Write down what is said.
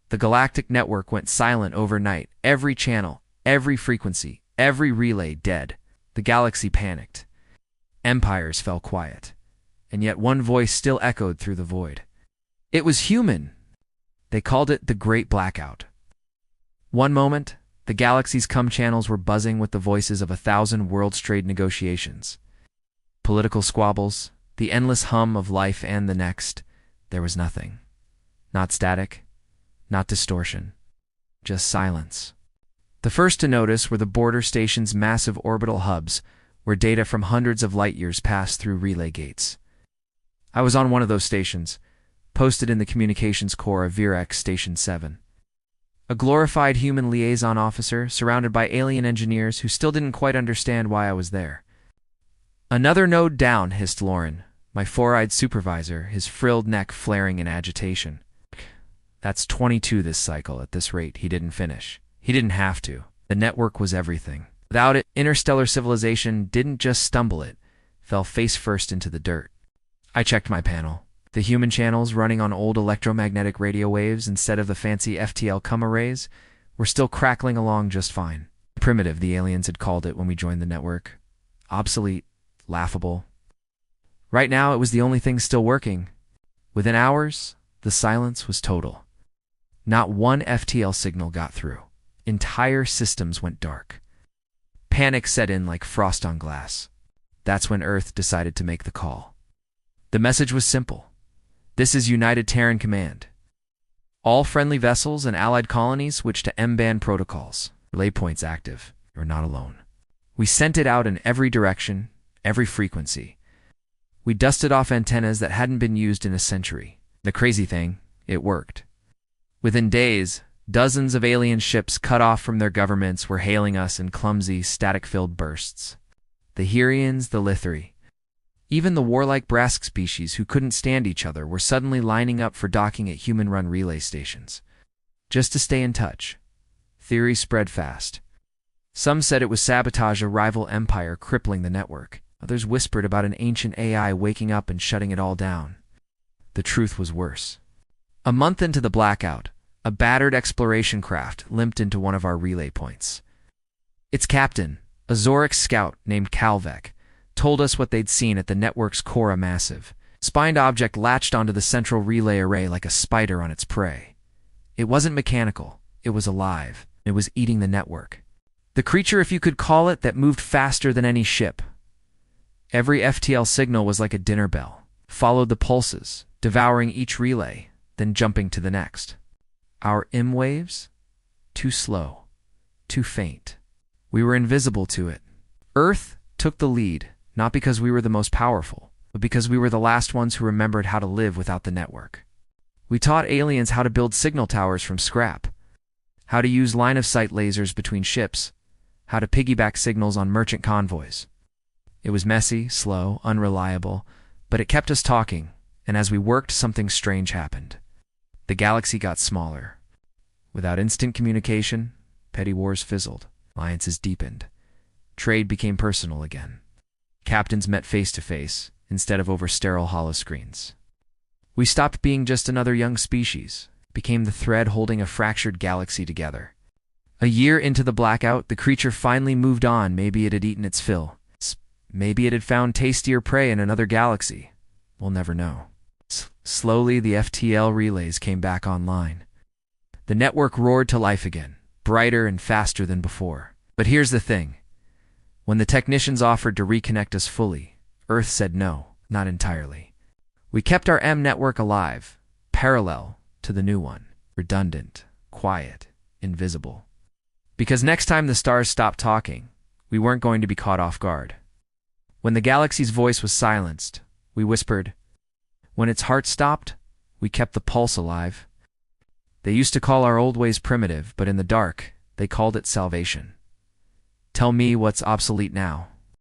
The galactic network went silent overnight. Every channel, every frequency, every relay dead. The galaxy panicked. Empires fell quiet. And yet one voice still echoed through the void. It was human. They called it the Great Blackout. One moment, the galaxy's channels were buzzing with the voices of 1,000 worlds trade negotiations. Political squabbles, the endless hum of life, and the next, there was nothing. Not static, not distortion, just silence. The first to notice were the border station's massive orbital hubs, where data from hundreds of light years passed through relay gates. I was on one of those stations, posted in the communications core of Virax Station 7. A glorified human liaison officer surrounded by alien engineers who still didn't quite understand why I was there. Another node down, hissed Lauren, my four-eyed supervisor, his frilled neck flaring in agitation. That's 22 this cycle. At this rate, he didn't finish. He didn't have to. The network was everything. Without it, interstellar civilization didn't just stumble, it fell face first into the dirt. I checked my panel. The human channels, running on old electromagnetic radio waves instead of the fancy FTL arrays, were still crackling along just fine. Primitive, the aliens had called it when we joined the network. Obsolete, laughable. Right now, it was the only thing still working. Within hours, the silence was total. Not one FTL signal got through. Entire systems went dark. Panic set in like frost on glass. That's when Earth decided to make the call. The message was simple. This is United Terran Command. All friendly vessels and allied colonies switch to M-band protocols. Relay points active. You're not alone. We sent it out in every direction, every frequency. We dusted off antennas that hadn't been used in a century. The crazy thing, it worked. Within days, dozens of alien ships cut off from their governments were hailing us in clumsy, static-filled bursts. The Herians, the Lithri, even the warlike Brask species who couldn't stand each other were suddenly lining up for docking at human-run relay stations. Just to stay in touch. Theories spread fast. Some said it was sabotage, a rival empire crippling the network. Others whispered about an ancient AI waking up and shutting it all down. The truth was worse. A month into the blackout, a battered exploration craft limped into one of our relay points. Its captain, a Zorix scout named Calvek, told us what they'd seen at the network's core. A massive, spined object latched onto the central relay array like a spider on its prey. It wasn't mechanical, it was alive. It was eating the network. The creature, if you could call it, that moved faster than any ship. Every FTL signal was like a dinner bell, followed the pulses, devouring each relay, then jumping to the next. Our M waves? Too slow, too faint. We were invisible to it. Earth took the lead, not because we were the most powerful, but because we were the last ones who remembered how to live without the network. We taught aliens how to build signal towers from scrap, how to use line-of-sight lasers between ships, how to piggyback signals on merchant convoys. It was messy, slow, unreliable, but it kept us talking, and as we worked, something strange happened. The galaxy got smaller. Without instant communication, petty wars fizzled, alliances deepened. Trade became personal again. Captains met face-to-face, instead of over sterile holoscreens. We stopped being just another young species, became the thread holding a fractured galaxy together. A year into the blackout, the creature finally moved on. Maybe it had eaten its fill. Maybe it had found tastier prey in another galaxy. We'll never know. Slowly, the FTL relays came back online. The network roared to life again, brighter and faster than before. But here's the thing. When the technicians offered to reconnect us fully, Earth said no, not entirely. We kept our M network alive, parallel to the new one, redundant, quiet, invisible. Because next time the stars stopped talking, we weren't going to be caught off guard. When the galaxy's voice was silenced, we whispered. When its heart stopped, we kept the pulse alive. They used to call our old ways primitive, but in the dark, they called it salvation. Tell me what's obsolete now.